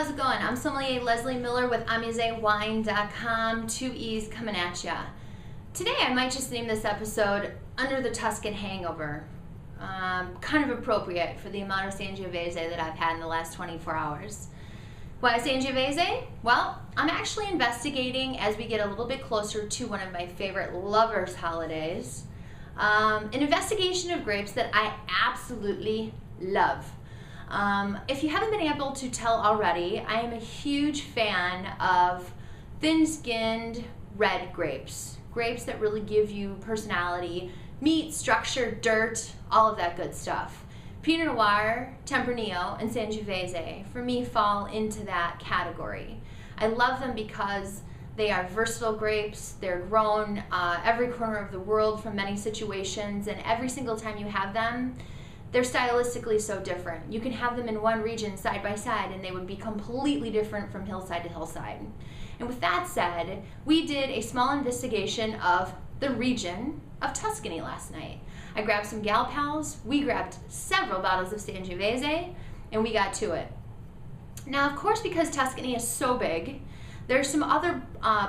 how's it going? I'm Sommelier Leslie Miller with AmuseWine.com, 2E's coming at ya. Today I might just name this episode Under the Tuscan Hangover. Kind of appropriate for the amount of Sangiovese that I've had in the last 24 hours. Why Sangiovese? Well, I'm actually investigating as we get a little bit closer to one of my favorite lovers' holidays. An investigation of grapes that I absolutely love. If you haven't been able to tell already, I am a huge fan of thin-skinned red grapes. Grapes that really give you personality, meat, structure, dirt, all of that good stuff. Pinot Noir, Tempranillo, and Sangiovese, for me, fall into that category. I love them because they are versatile grapes. They're grown every corner of the world from many situations, and every single time you have them, they're stylistically so different. You can have them in one region side by side and they would be completely different from hillside to hillside. And with that said, we did a small investigation of the region of Tuscany last night. I grabbed some gal pals, we grabbed several bottles of Sangiovese, and we got to it. Now, of course, because Tuscany is so big, there's some other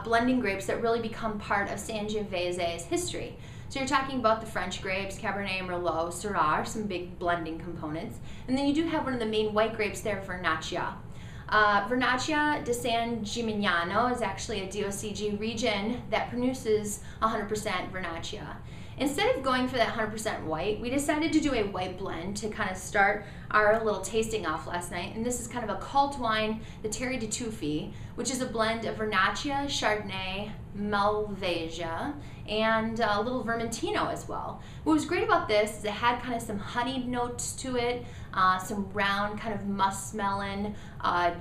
blending grapes that really become part of Sangiovese's history. So you're talking about the French grapes, Cabernet, Merlot, Syrah, some big blending components. And then you do have one of the main white grapes there, Vernaccia. Vernaccia di San Gimignano is actually a DOCG region that produces 100% Vernaccia. Instead of going for that 100% white, we decided to do a white blend to kind of start our little tasting off last night. And this is kind of a cult wine, the Terre di Tuffi, which is a blend of Vernaccia, Chardonnay, Malvasia, and a little Vermentino as well. What was great about this is it had kind of some honeyed notes to it, some round kind of muskmelon,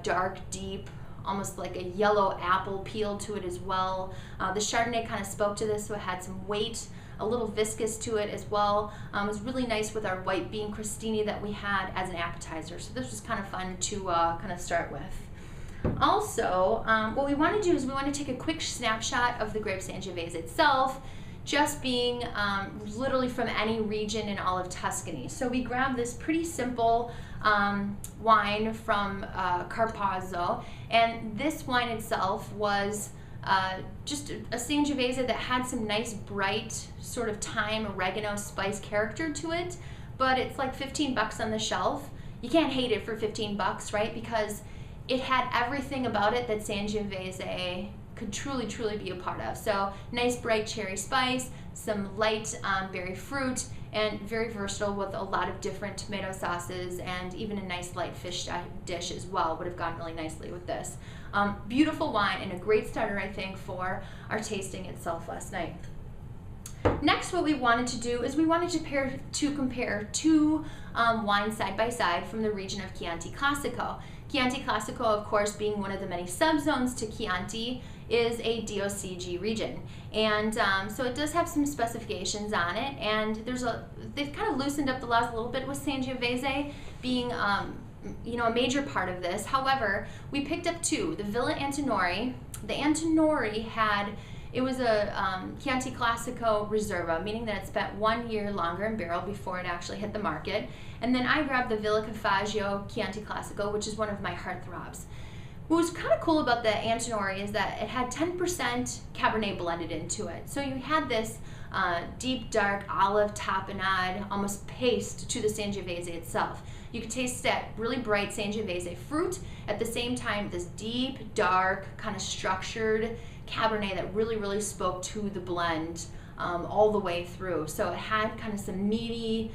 dark, deep, almost like a yellow apple peel to it as well. The Chardonnay kind of spoke to this, so it had some weight, a little viscous to it as well. It was really nice with our white bean crostini that we had as an appetizer. So this was kind of fun to kind of start with. Also, what we want to do is we want to take a quick snapshot of the grape Sangiovese itself, just being literally from any region in all of Tuscany. So we grabbed this pretty simple wine from Carpazzo, and this wine itself was just a Sangiovese that had some nice bright sort of thyme, oregano, spice character to it, but it's like 15 bucks on the shelf. You can't hate it for 15 bucks, right? Because it had everything about it that Sangiovese could truly be a part of. So nice bright cherry spice, some light berry fruit, and very versatile with a lot of different tomato sauces, and even a nice light fish dish as well would have gone really nicely with this. Beautiful wine and a great starter, I think, for our tasting itself last night. Next, what we wanted to do is we wanted to compare two wines side by side from the region of Chianti Classico. Chianti Classico, of course, being one of the many subzones to Chianti, is a DOCG region, and so it does have some specifications on it, and they've kind of loosened up the laws a little bit with Sangiovese being a major part of this. However, we picked up two. The Villa Antinori. The Antinori it was a Chianti Classico Reserva, meaning that it spent 1 year longer in barrel before it actually hit the market. And then I grabbed the Villa Cafaggio Chianti Classico, which is one of my heartthrobs. What was kind of cool about the Antinori is that it had 10% Cabernet blended into it. So you had this deep, dark olive tapenade, almost paste to the Sangiovese itself. You could taste that really bright Sangiovese fruit, at the same time this deep, dark, kind of structured Cabernet that really spoke to the blend all the way through. So it had kind of some meaty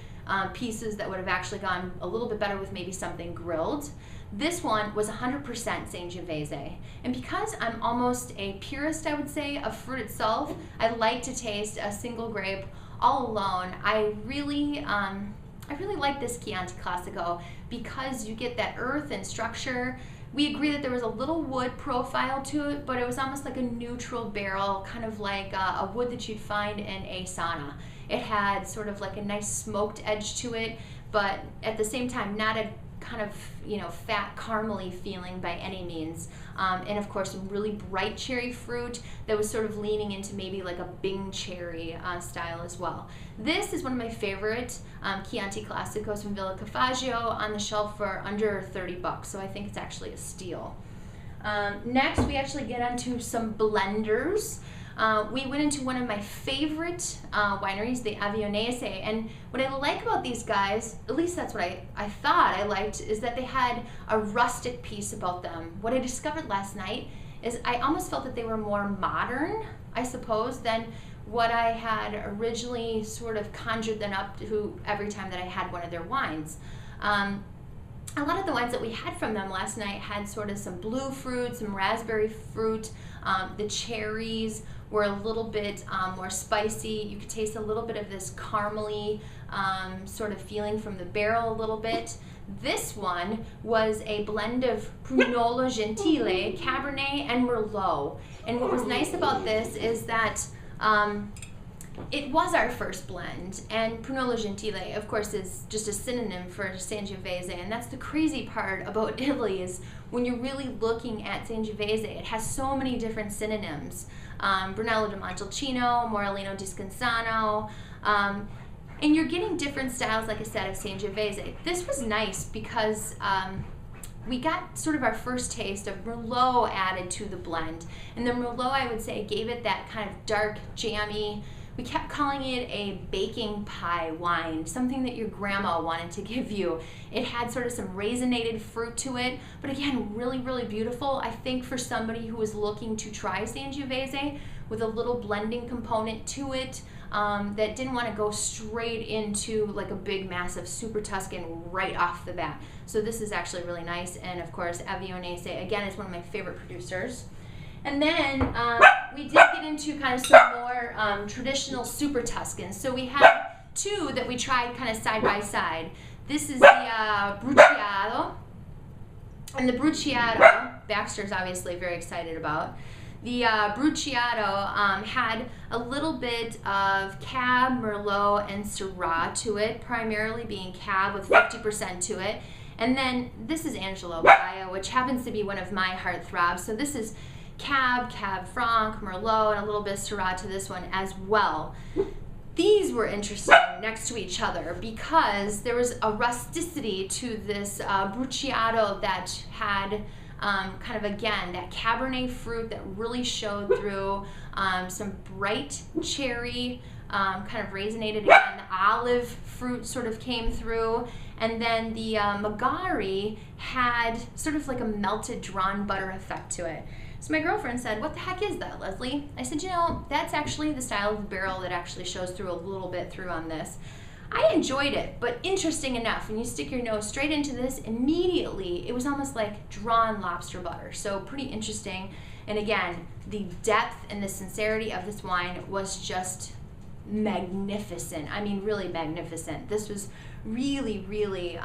pieces that would have actually gone a little bit better with maybe something grilled. This one was 100% Sangiovese, and because I'm almost a purist, I would say, of fruit itself, I like to taste a single grape all alone. I really like this Chianti Classico because you get that earth and structure. We agree that there was a little wood profile to it, but it was almost like a neutral barrel, kind of like a wood that you'd find in a sauna. It had sort of like a nice smoked edge to it, but at the same time not a kind of, fat caramely feeling by any means. And of course, some really bright cherry fruit that was sort of leaning into maybe like a Bing cherry style as well. This is one of my favorite Chianti Classicos from Villa Cafaggio, on the shelf for under 30 bucks, so I think it's actually a steal. Next, we actually get onto some blenders. We went into one of my favorite wineries, the Avionese, and what I like about these guys, at least that's what I thought I liked, is that they had a rustic piece about them. What I discovered last night is I almost felt that they were more modern, I suppose, than what I had originally sort of conjured them up to every time that I had one of their wines. A lot of the wines that we had from them last night had sort of some blue fruit, some raspberry fruit. The cherries were a little bit more spicy. You could taste a little bit of this caramely sort of feeling from the barrel a little bit. This one was a blend of Prunello Gentile, Cabernet, and Merlot. And what was nice about this is that it was our first blend, and Prunello Gentile, of course, is just a synonym for Sangiovese, and that's the crazy part about Italy, is when you're really looking at Sangiovese, it has so many different synonyms. Brunello di Montalcino, Morellino di Scansano, and you're getting different styles, like I said, of Sangiovese. This was nice because we got sort of our first taste of Merlot added to the blend, and the Merlot, I would say, gave it that kind of dark, jammy. We kept calling it a baking pie wine, something that your grandma wanted to give you. It had sort of some raisinated fruit to it, but again, really, really beautiful. I think for somebody who was looking to try Sangiovese with a little blending component to it, that didn't want to go straight into like a big, massive Super Tuscan right off the bat. So this is actually really nice, and of course, Avionese, again, is one of my favorite producers. And then we did get into kind of some more traditional Super Tuscans. So we had two that we tried kind of side by side. This is the Bruciato. And the Bruciato, Baxter's obviously very excited about. The Bruciato had a little bit of Cab, Merlot, and Syrah to it, primarily being Cab with 50% to it. And then this is Angelo Gaia, which happens to be one of my heartthrobs. So this is Cab, Cab Franc, Merlot, and a little bit of Syrah to this one as well. These were interesting next to each other because there was a rusticity to this Bruciato that had kind of, again, that Cabernet fruit that really showed through, some bright cherry, kind of raisinated, again, the olive fruit sort of came through, and then the Magari had sort of like a melted drawn butter effect to it. So my girlfriend said, "What the heck is that, Leslie?" I said, that's actually the style of the barrel that actually shows through a little bit through on this. I enjoyed it, but interesting enough, when you stick your nose straight into this, immediately, it was almost like drawn lobster butter. So pretty interesting. And again, the depth and the sincerity of this wine was just magnificent. I mean, really magnificent. This was really, really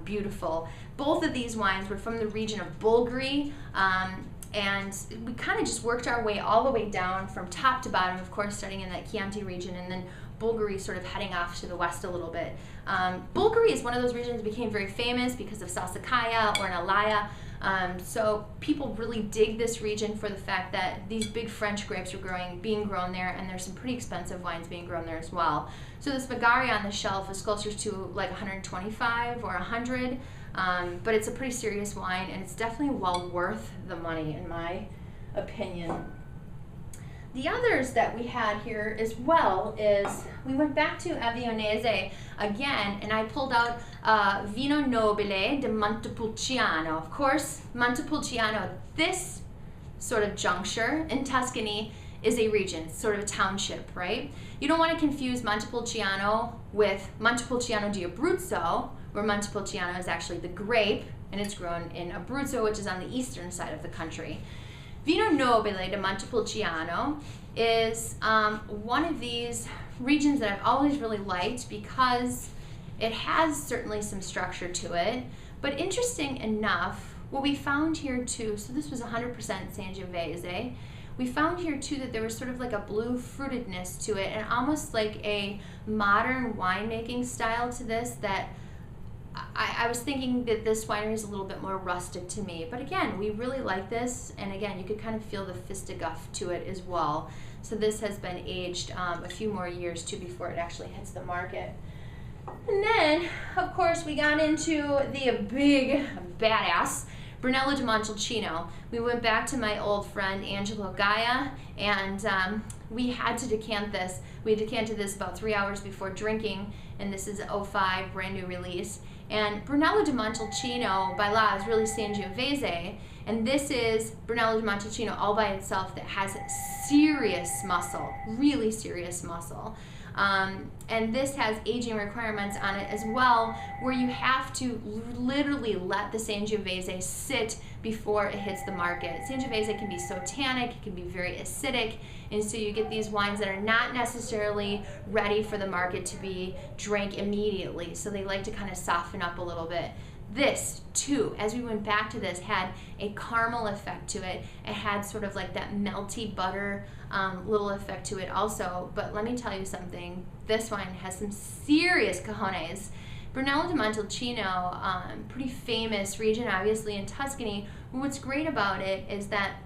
beautiful. Both of these wines were from the region of Bulgari. And we kind of just worked our way all the way down from top to bottom, of course, starting in that Chianti region, and then Bulgari sort of heading off to the west a little bit. Bulgari is one of those regions that became very famous because of Sassicaia or Nalaya. So people really dig this region for the fact that these big French grapes are being grown there, and there's some pretty expensive wines being grown there as well. So this Magari on the shelf is closer to like 125 or 100. But it's a pretty serious wine, and it's definitely well worth the money, in my opinion. The others that we had here as well is, we went back to Avionese again, and I pulled out Vino Nobile di Montepulciano. Of course, Montepulciano, this sort of juncture in Tuscany, is a region, sort of a township, right? You don't want to confuse Montepulciano with Montepulciano di Abruzzo, where Montepulciano is actually the grape, and it's grown in Abruzzo, which is on the eastern side of the country. Vino Nobile di Montepulciano is one of these regions that I've always really liked because it has certainly some structure to it, but interesting enough, what we found here too, so this was 100% Sangiovese, we found here too that there was sort of like a blue fruitedness to it, and almost like a modern winemaking style to this that I was thinking that this winery is a little bit more rustic to me, but again, we really like this, and again, you could kind of feel the fisticuff to it as well. So this has been aged a few more years too before it actually hits the market. And then, of course, we got into the big badass Brunello di Montalcino. We went back to my old friend Angelo Gaia, and we had to decant this. We decanted this about 3 hours before drinking, and this is '05, brand new release. And Brunello di Montalcino by law is really Sangiovese, and this is Brunello di Montalcino all by itself that has serious muscle, really serious muscle. And this has aging requirements on it as well, where you have to literally let the Sangiovese sit before it hits the market. Sangiovese can be so tannic, it can be very acidic, and so you get these wines that are not necessarily ready for the market to be drank immediately, so they like to kind of soften up a little bit. This, too, as we went back to this, had a caramel effect to it. It had sort of like that melty butter little effect to it also. But let me tell you something. This wine has some serious cojones. Brunello di Montalcino, pretty famous region, obviously, in Tuscany. What's great about it is that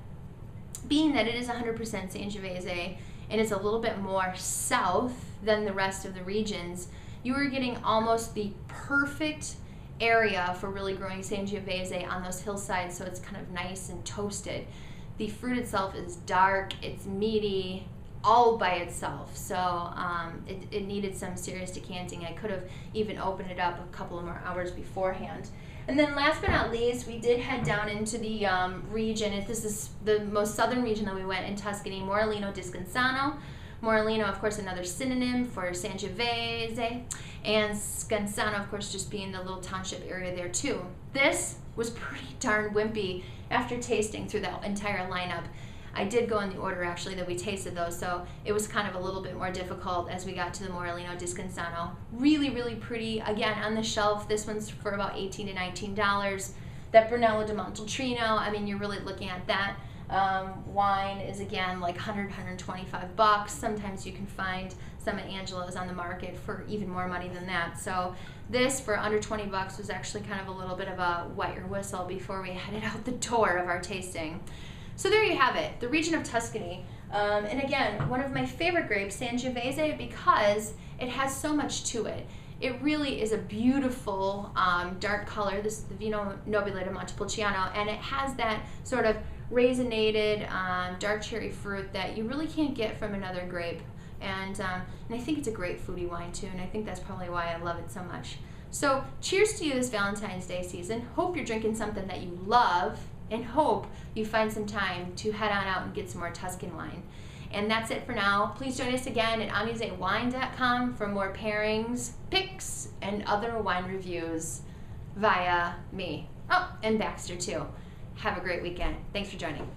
being that it is 100% Sangiovese and it's a little bit more south than the rest of the regions, you are getting almost the perfect area for really growing Sangiovese on those hillsides, so it's kind of nice and toasted. The fruit itself is dark, it's meaty, all by itself, so it needed some serious decanting. I could have even opened it up a couple of more hours beforehand. And then last but not least, we did head down into the region. This is the most southern region that we went in Tuscany, Morellino di Scansano. Morellino, of course, another synonym for Sangiovese, and Scansano, of course, just being the little township area there too. This was pretty darn wimpy after tasting through the entire lineup. I did go in the order, actually, that we tasted those, so it was kind of a little bit more difficult as we got to the Morellino di Scansano. Really, really pretty. Again, on the shelf, this one's for about $18 to $19. That Brunello di Montalcino, I mean, you're really looking at that. Wine is again like $100–125. Sometimes you can find some at Angelo's on the market for even more money than that. So this for under $20 was actually kind of a little bit of a wet your whistle before we headed out the door of our tasting. So there you have it, the region of Tuscany. And again, one of my favorite grapes, Sangiovese, because it has so much to it. It really is a beautiful dark color. This is the Vino Nobile di Montepulciano, and it has that sort of raisinated dark cherry fruit that you really can't get from another grape. And I think it's a great foodie wine too, and I think that's probably why I love it so much. So cheers to you this Valentine's Day season. Hope you're drinking something that you love, and hope you find some time to head on out and get some more Tuscan wine. And that's it for now. Please join us again at amusewine.com for more pairings, picks, and other wine reviews via me. Oh, and Baxter too. Have a great weekend. Thanks for joining.